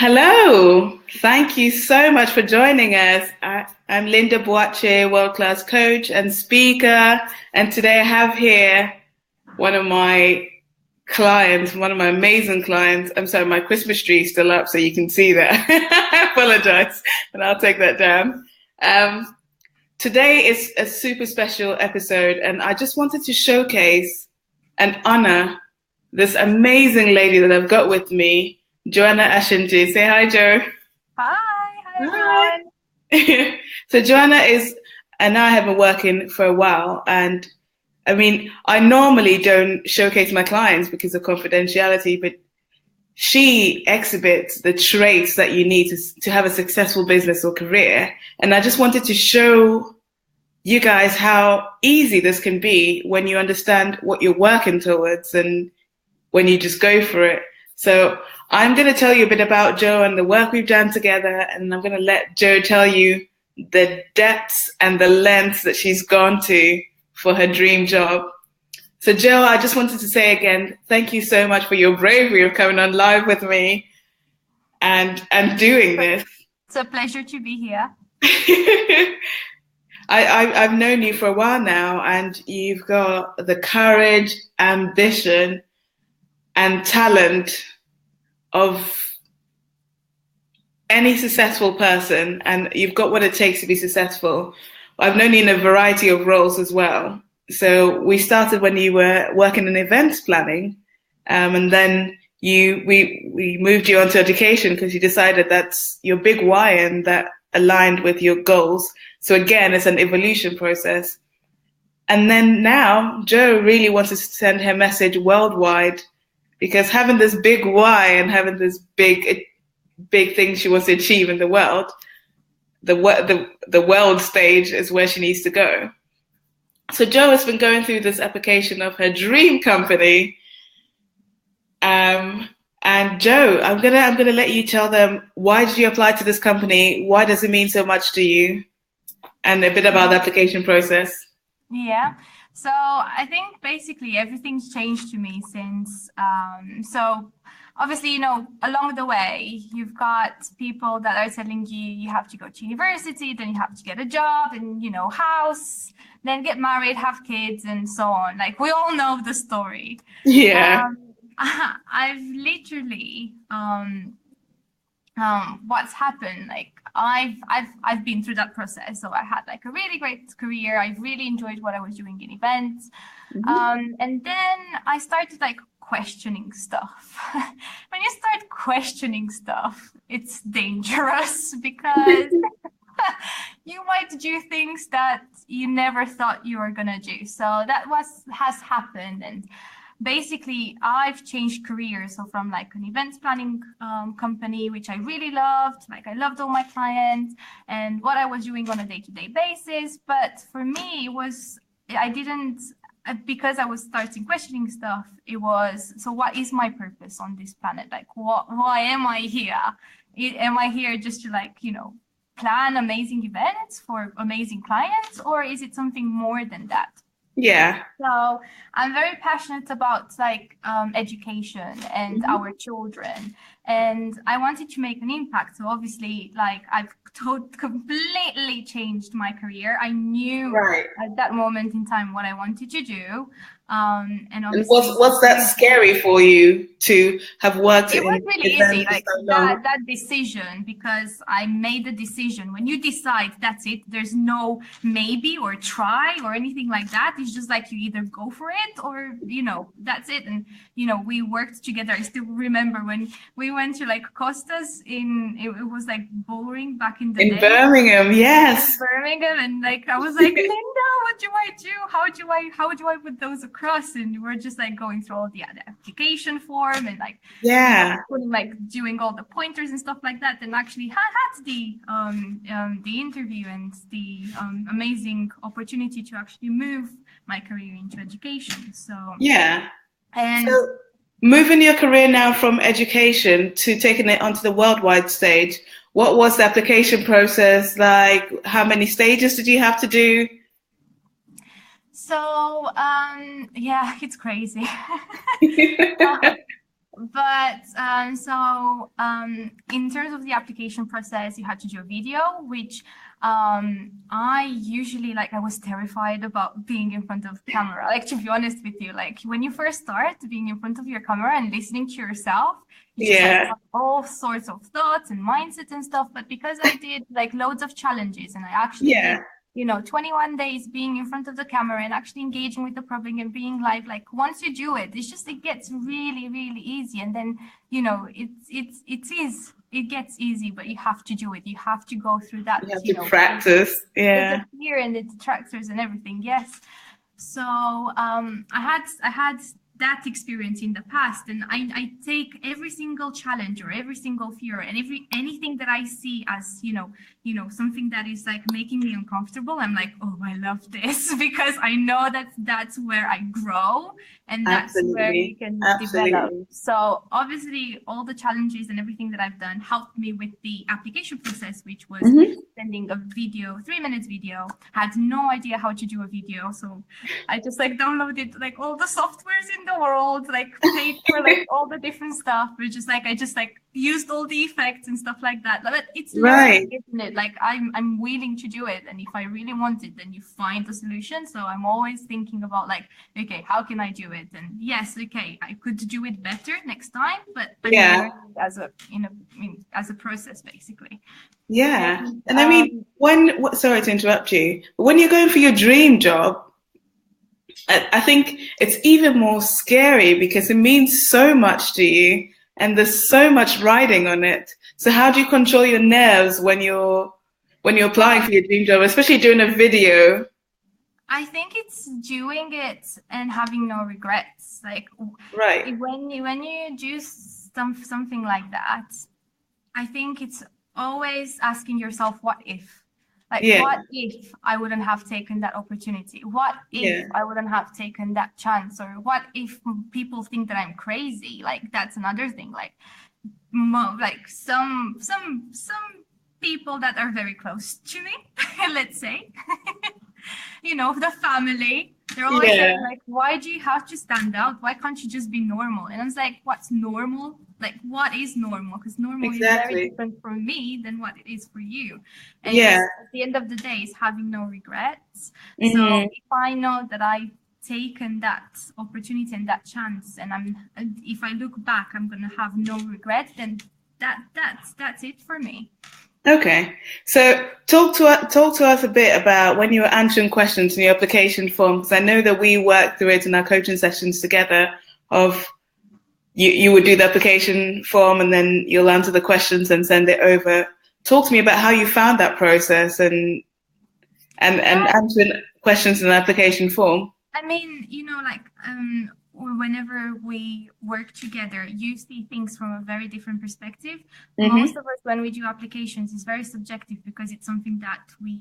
Hello. Thank you so much for joining us. I'm Linda Boache, world-class coach and speaker. And today I have here one of my clients, one of my amazing clients. I'm sorry, my Christmas tree is still up, so you can see that. I apologize, but I'll take that down. Today is a super special episode, and I just wanted to showcase and honor this amazing lady that I've got with me, Joanna Ashanti. Say hi, Jo. Hi everyone. So Joanna and I have been working for a while, and I mean, I normally don't showcase my clients because of confidentiality, but she exhibits the traits that you need to have a successful business or career. And I just wanted to show you guys how easy this can be when you understand what you're working towards and when you just go for it. So I'm going to tell you a bit about Jo and the work we've done together, and I'm going to let Jo tell you the depths and the lengths that she's gone to for her dream job. So Jo, I just wanted to say again, thank you so much for your bravery of coming on live with me and doing this. It's a pleasure to be here. I've known you for a while now, and you've got the courage, ambition, and talent of any successful person, and you've got what it takes to be successful. I've known you in a variety of roles as well. So we started when you were working in events planning, and then we moved you onto education because you decided that's your big why and that aligned with your goals. So again, it's an evolution process. And then now Jo really wants to send her message worldwide, because having this big why and having this big thing she wants to achieve in the world, the world stage is where she needs to go. So Jo has been going through this application of her dream company. And Jo, I'm gonna let you tell them, why did you apply to this company? Why does it mean so much to you? And a bit about the application process. Yeah. So I think basically everything's changed to me since, so obviously, along the way, you've got people that are telling you have to go to university, then you have to get a job and, house, then get married, have kids, and so on. Like, we all know the story. Yeah. I've literally, what's happened, like, I've been through that process. So I had like a really great career. I really enjoyed what I was doing in events. Mm-hmm. And then I started like questioning stuff. When you start questioning stuff, it's dangerous because you might do things that you never thought you were gonna do. So that has happened. And basically, I've changed careers. So from like an events planning company, which I really loved, like I loved all my clients and what I was doing on a day-to-day basis. But for me, because I was starting questioning stuff, it was, so what is my purpose on this planet? Like, why am I here? Am I here just to plan amazing events for amazing clients, or is it something more than that? Yeah. So I'm very passionate about education and our children, and I wanted to make an impact. So obviously, like, I've completely changed my career. I knew at that moment in time what I wanted to do. And was that scary for you to have worked? It was really easy, like that decision, because I made the decision. When you decide, that's it. There's no maybe or try or anything like that. It's just like you either go for it or, that's it. And, we worked together. I still remember when we went to like Costa's it was like Bullring back in the day. In Birmingham, yes. In Birmingham, and like I was like, Linda, what do I do? How do I put those across? And we're just like going through all the application form and like doing all the pointers and stuff like that. And actually had the interview and the amazing opportunity to actually move my career into education. So yeah. And so moving your career now from education to taking it onto the worldwide stage, what was the application process like? How many stages did you have to do? So, yeah, it's crazy. but in terms of the application process, you had to do a video, which I usually I was terrified about being in front of camera. Like, to be honest with you, like when you first start being in front of your camera and listening to yourself, you just have all sorts of thoughts and mindset and stuff. But because I did like loads of challenges and I actually did 21 days being in front of the camera and actually engaging with the problem and being live, like once you do it, it gets really, really easy. And then, it gets easy, but you have to do it. You have to go through that. You have to practice. The fear and the detractors and everything. Yes. So I had that experience in the past, and I take every single challenge or every single fear and anything that I see as something that is like making me uncomfortable. I'm like, oh, I love this, because I know that's where I grow, and that's where you can develop. So obviously all the challenges and everything that I've done helped me with the application process, which was sending a video, 3 minutes video. Had no idea how to do a video, so I just downloaded all the softwares in the world, paid for all the different stuff, which is I just used all the effects and stuff like that. But it's learning, isn't it? I'm willing to do it, and if I really want it, then you find the solution. So I'm always thinking about okay, how can I do it? And yes, okay, I could do it better next time, but I'm learning as a process, basically. Yeah. And I mean, sorry to interrupt you, but when you're going for your dream job, I think it's even more scary because it means so much to you and there's so much riding on it. So how do you control your nerves when you're applying for your dream job, especially doing a video? I think it's doing it and having no regrets. When you do something like that, I think it's always asking yourself, what if? What if I wouldn't have taken that opportunity? What if I wouldn't have taken that chance? Or what if people think that I'm crazy? That's another thing. Some people that are very close to me, let's say, the family, they're always saying, why do you have to stand out? Why can't you just be normal? And I was like, what's normal? What is normal? Because normal is very different for me than what it is for you. And at the end of the day, it's having no regrets. So if I know that I've taken that opportunity and that chance, and if I look back, I'm going to have no regret, then that's it for me. Okay, so talk to us a bit about when you were answering questions in your application form, because I know that we worked through it in our coaching sessions together. You would do the application form and then you'll answer the questions and send it over. Talk to me about how you found that process and answering questions in an application form. I mean, whenever we work together, you see things from a very different perspective. Most of us, when we do applications, is very subjective because it's something that we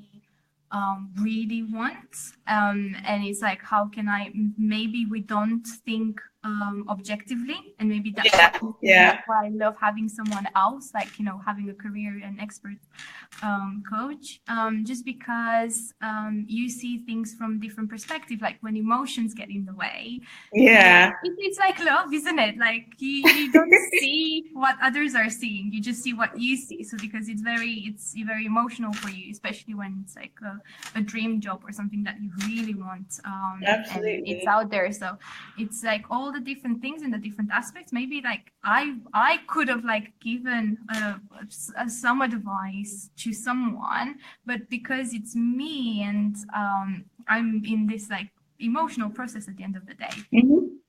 really want. And it's how can maybe we don't think objectively, and maybe that's why I love having someone else, having a career and expert coach, just because you see things from different perspective, when emotions get in the way. It's like love, isn't it? You don't see what others are seeing, you just see what you see. So because it's very emotional for you, especially when it's a dream job or something that you really want, and it's out there. So it's all the different things and the different aspects. Maybe I could have given some advice to someone, but because it's me and I'm in this emotional process at the end of the day,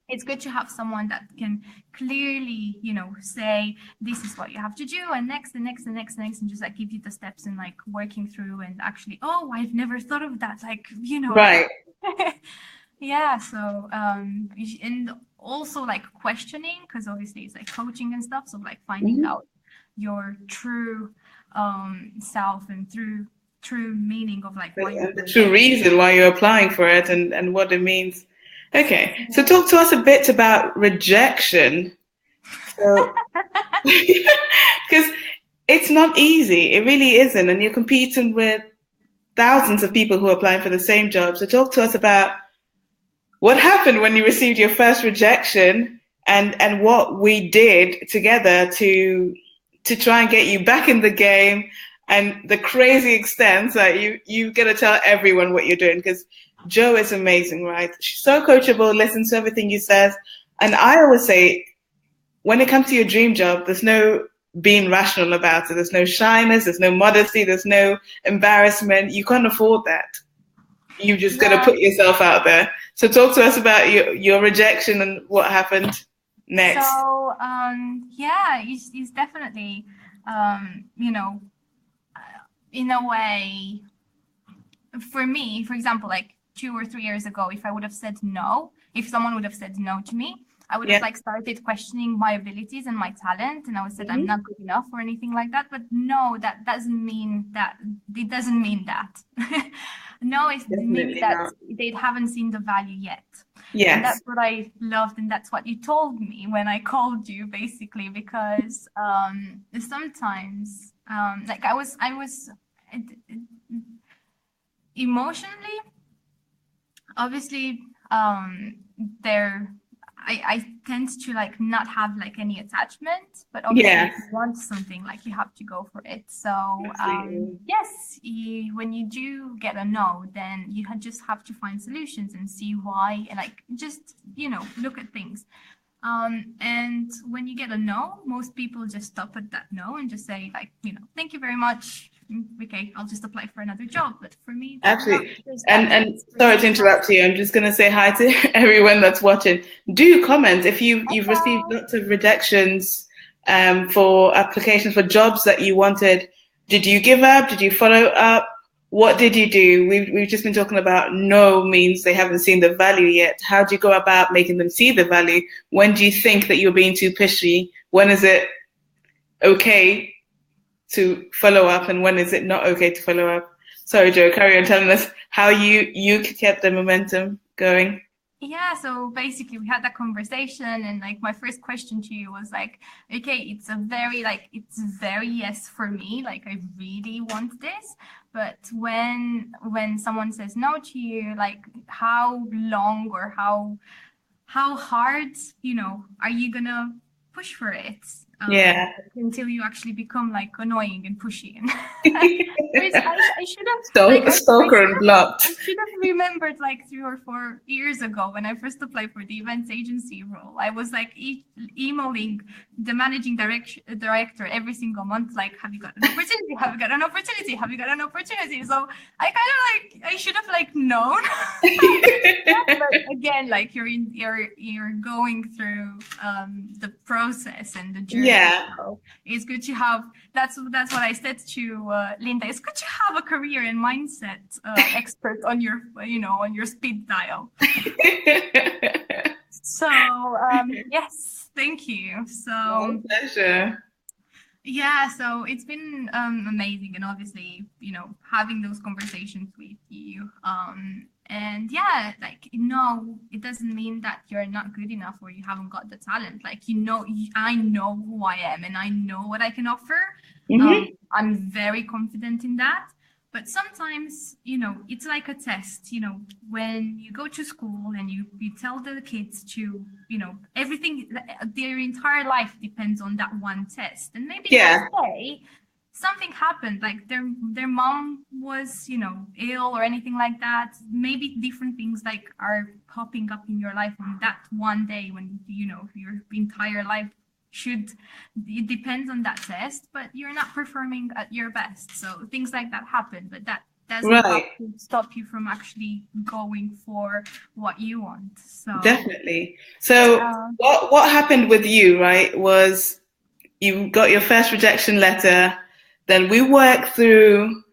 it's good to have someone that can clearly say this is what you have to do, and next and next and next and next, and just give you the steps and working through, and actually, oh, I've never thought of that, right. Yeah, so and also questioning, because obviously it's coaching and stuff, so finding out your true self and true meaning of why you're the true reason why you're applying for it and what it means. Okay, so talk to us a bit about rejection. So, because it's not easy, it really isn't, and you're competing with thousands of people who are applying for the same job. So talk to us about what happened when you received your first rejection, and what we did together to try and get you back in the game, and the crazy extent that you got to tell everyone what you're doing, because Jo is amazing, right? She's so coachable, listens to everything you says. And I always say, when it comes to your dream job, there's no being rational about it. There's no shyness, there's no modesty, there's no embarrassment. You can't afford that. You just got to put yourself out there. So talk to us about your rejection and what happened next. So, it's definitely, in a way, for me, for example, like 2 or 3 years ago, if I would have said no, if someone would have said no to me, I would have started questioning my abilities and my talent, and I would have said I'm not good enough or anything like that. But no, that doesn't mean that. It doesn't mean that. No, it means that they haven't seen the value yet. Yes. And that's what I loved, and that's what you told me when I called you, basically, because sometimes, like I was emotionally, obviously, I tend to like not have like any attachment, but obviously if you want something, like you have to go for it. So when you do get a no, then you just have to find solutions and see why, and like just look at things. And when you get a no, most people just stop at that no and just say like, thank you very much. Okay, I'll just apply for another job. But for me, absolutely. And sorry to interrupt you. I'm just going to say hi to everyone that's watching. Do comment if you've received lots of rejections for applications for jobs that you wanted. Did you give up? Did you follow up? What did you do? We've just been talking about no means they haven't seen the value yet. How do you go about making them see the value? When do you think that you're being too pushy? When is it okay to follow up, and when is it not okay to follow up? Sorry, Jo, carry on telling us how you kept the momentum going. Yeah, so basically we had that conversation, and like my first question to you was like, okay, it's very yes for me, like I really want this, but when someone says no to you, like how long or how hard, are you gonna push for it? Until you actually become like annoying and pushy. And I should have stalker and blocked. I should have remembered like 3 or 4 years ago when I first applied for the events agency role. I was like emailing the managing director every single month, like, have you got an opportunity? Have you got an opportunity? Have you got an opportunity? So I kind of like I should have like known. But again, like you're going through the process and the journey. So it's good to have. That's what I said to Linda. It's good to have a career and mindset expert on your on your speed dial. So yes, thank you. So my pleasure. Yeah, so it's been amazing, and obviously having those conversations with you. And yeah, like, it doesn't mean that you're not good enough or you haven't got the talent. Like, I know who I am and I know what I can offer. Mm-hmm. I'm very confident in that. But sometimes, it's like a test, when you go to school and you tell the kids to, everything, their entire life depends on that one test. And maybe one day something happened, like their mom was, ill or anything like that. Maybe different things like are popping up in your life on that one day when, your entire life it depends on that test, but you're not performing at your best. So things like that happen, but that doesn't have to stop you from actually going for what you want. So definitely. So what happened with you, right, was you got your first rejection letter. Then we worked through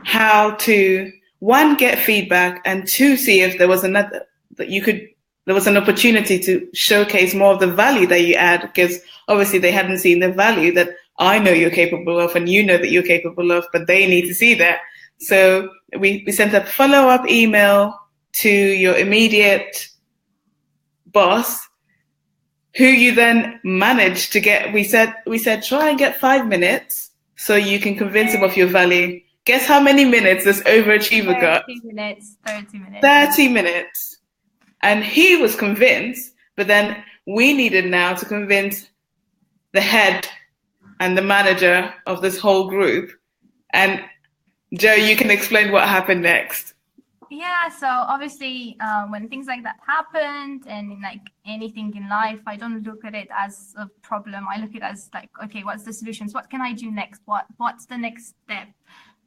how to, 1, get feedback, and 2, see if there was there was an opportunity to showcase more of the value that you add, because obviously they hadn't seen the value that I know you're capable of and you know that you're capable of, but they need to see that. So we sent a follow-up email to your immediate boss, who you then managed to get. We said try and get 5 minutes so you can convince him of your value. Guess how many minutes this overachiever got? 30 minutes. 30 minutes. And he was convinced, but then we needed now to convince the head and the manager of this whole group. And Joe, you can explain what happened next. Yeah, so obviously when things like that happened, and in like anything in life, I don't look at it as a problem. I look at it as like, okay, what's the solutions? What can I do next? What's the next step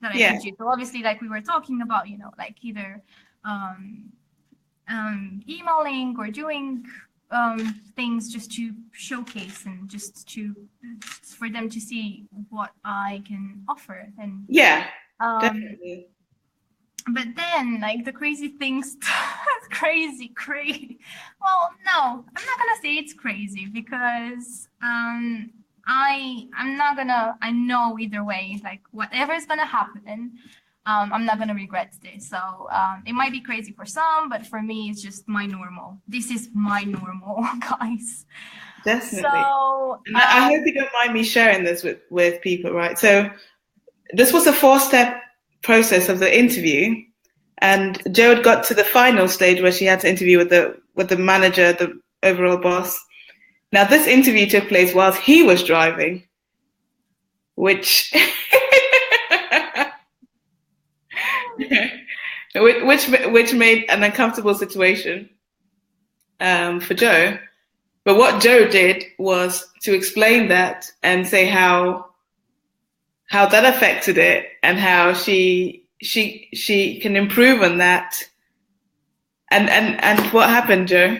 that I can do? So obviously, like we were talking about, you know, like either emailing or doing things just to showcase and just for them to see what I can offer. And definitely. But then, like, the crazy things, crazy. Well, no, I'm not gonna say it's crazy, because I'm not gonna. I know either way, like whatever is gonna happen, I'm not gonna regret this. So it might be crazy for some, but for me, it's just my normal. This is my normal, guys. Definitely. So and I hope you don't mind me sharing this with people, right? So this was a 4-step process of the interview, and Jo had got to the final stage where she had to interview with the manager, the overall boss. Now, this interview took place whilst he was driving, which which made an uncomfortable situation for Jo. But what Jo did was to explain that and say how that affected it, and how she can improve on that. And what happened, Jo?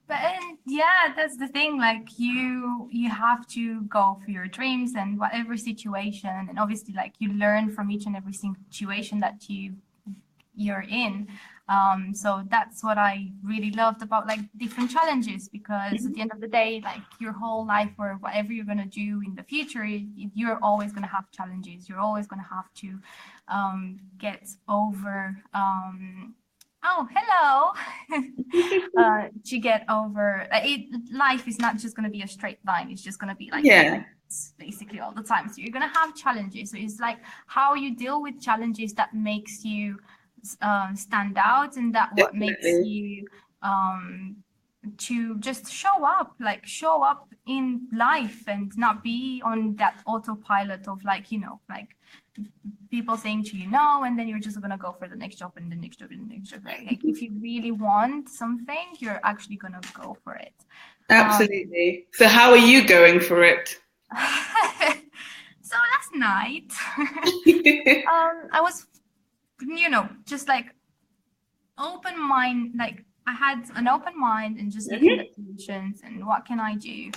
But yeah, that's the thing. Like you have to go for your dreams and whatever situation, and obviously, like you learn from each and every situation that you're in. So that's what I really loved about like different challenges, because at the end of the day, like your whole life or whatever you're gonna do in the future, you're always gonna have challenges. You're always gonna have to get over. Oh, hello. To get over it. Life is not just gonna be a straight line. It's just gonna be like basically all the time. So you're gonna have challenges. So it's like how you deal with challenges that makes you stand out, and that what makes you to just show up in life, and not be on that autopilot of like, you know, like people saying to you no, and then you're just gonna go for the next job and the next job and the next job. Like if you really want something, you're actually gonna go for it. Absolutely. So how are you going for it? So last night I was, you know, just like open mind, like I had an open mind and just looking at solutions and what can I do,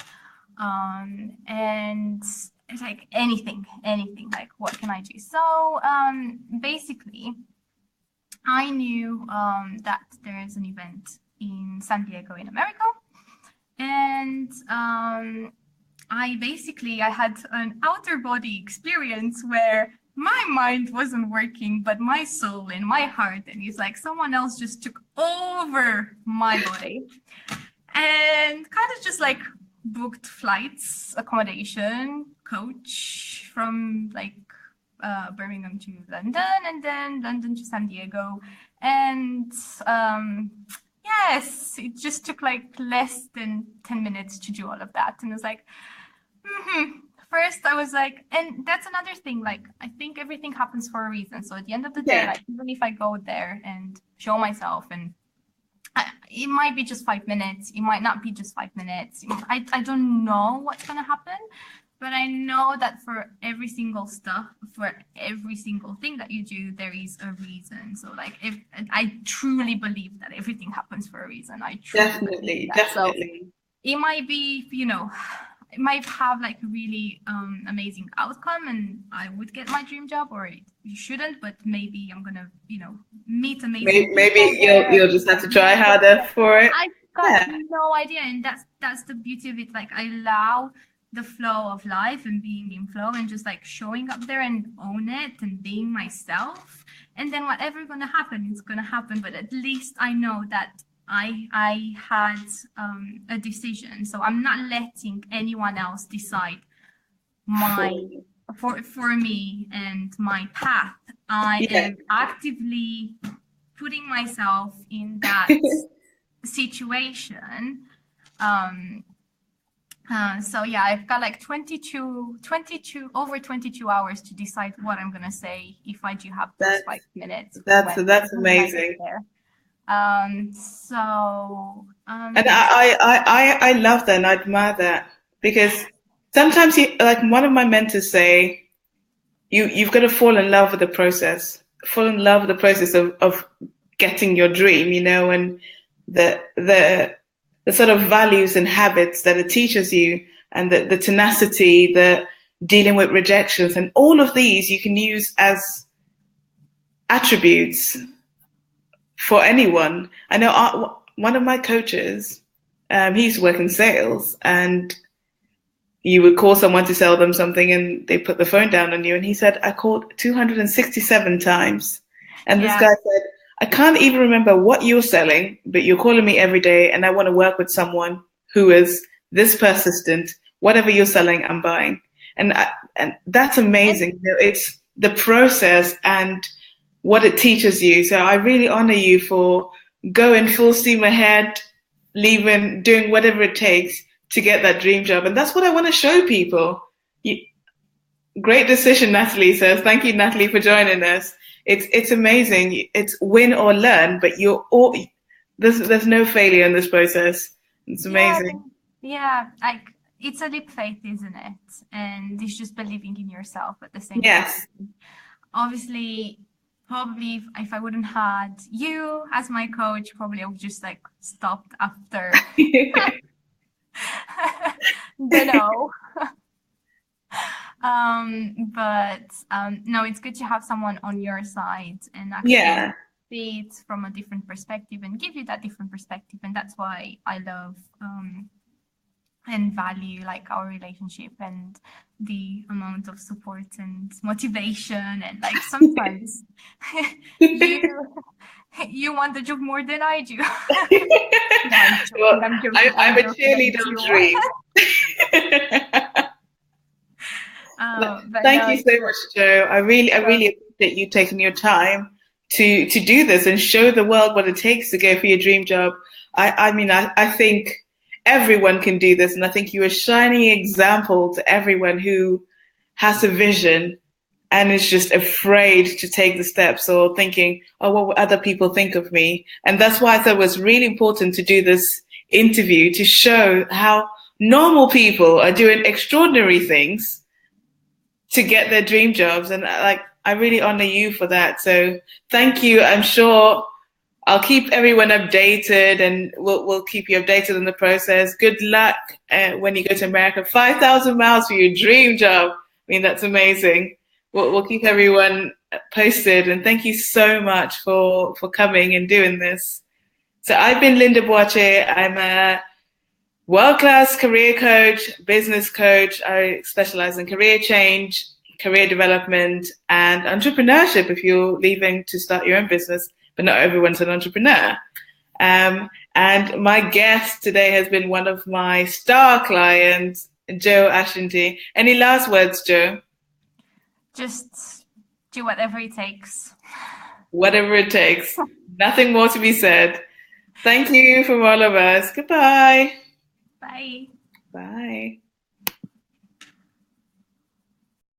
and it's like anything, like what can I do? So basically I knew that there's an event in San Diego in America, and I had an outer body experience where my mind wasn't working, but my soul and my heart, and it's like someone else just took over my body, and kind of just like booked flights, accommodation, coach from like Birmingham to London, and then London to San Diego. And yes, it just took like less than 10 minutes to do all of that. And it was like, First, I was like, and that's another thing, like, I think everything happens for a reason. So at the end of the day, like, even if I go there and show myself, and it might be just 5 minutes, it might not be just 5 minutes. I don't know what's going to happen, but I know that for every single thing that you do, there is a reason. So like, I truly believe that everything happens for a reason. I truly believe that. Definitely. So it might be, you know, it might have like a really amazing outcome, and I would get my dream job, or you shouldn't, but maybe I'm gonna, you know, meet amazing maybe you'll just have to try harder for it. I've got no idea, and that's the beauty of it. Like I allow the flow of life and being in flow, and just like showing up there and own it and being myself, and then whatever gonna happen, it's gonna happen. But at least I know that I had a decision, so I'm not letting anyone else decide for me and my path. I am actively putting myself in that situation, So yeah, I've got like over 22 hours to decide what I'm gonna say if I do have those 5 minutes. That's when I get amazing. there. And I love that and I admire that because sometimes like one of my mentors say, you've got to fall in love with the process, fall in love with the process of getting your dream, you know, and the sort of values and habits that it teaches you and the tenacity, the dealing with rejections and all of these you can use as attributes for anyone. I know one of my coaches, he used to work in sales, and you would call someone to sell them something and they put the phone down on you. And he said, I called 267 times. And this guy said, I can't even remember what you're selling, but you're calling me every day and I want to work with someone who is this persistent. Whatever you're selling, I'm buying. And that's amazing. It's the process and what it teaches you. So I really honor you for going full steam ahead, leaving, doing whatever it takes to get that dream job. And that's what I want to show people. Great decision, Natalie says. Thank you, Natalie, for joining us. It's amazing. It's win or learn, but there's no failure in this process. It's amazing. Yeah, like it's a leap faith, isn't it? And it's just believing in yourself at the same time. Obviously, probably if I wouldn't had you as my coach, probably I would just like stopped after the no. No, it's good to have someone on your side and actually see it from a different perspective and give you that different perspective. And that's why I love and value like our relationship and the amount of support and motivation. And like sometimes you want the job more than I do. I'm a cheerleader of dreams. Thank you so much, Joe. I really appreciate you taking your time to do this and show the world what it takes to go for your dream job. I think everyone can do this, and I think you're a shining example to everyone who has a vision and is just afraid to take the steps or thinking, oh, what will other people think of me? And that's why I thought it was really important to do this interview to show how normal people are doing extraordinary things to get their dream jobs. And like, I really honor you for that. So thank you. I'm sure I'll keep everyone updated and we'll keep you updated on the process. Good luck when you go to America. 5,000 miles for your dream job. I mean, that's amazing. We'll keep everyone posted. And thank you so much for coming and doing this. So I've been Linda Boache. I'm a world-class career coach, business coach. I specialize in career change, career development, and entrepreneurship if you're leaving to start your own business, but not everyone's an entrepreneur. And my guest today has been one of my star clients, Joe Ashanti. Any last words, Joe? Just do whatever it takes. Whatever it takes. Nothing more to be said. Thank you from all of us. Goodbye. Bye. Bye.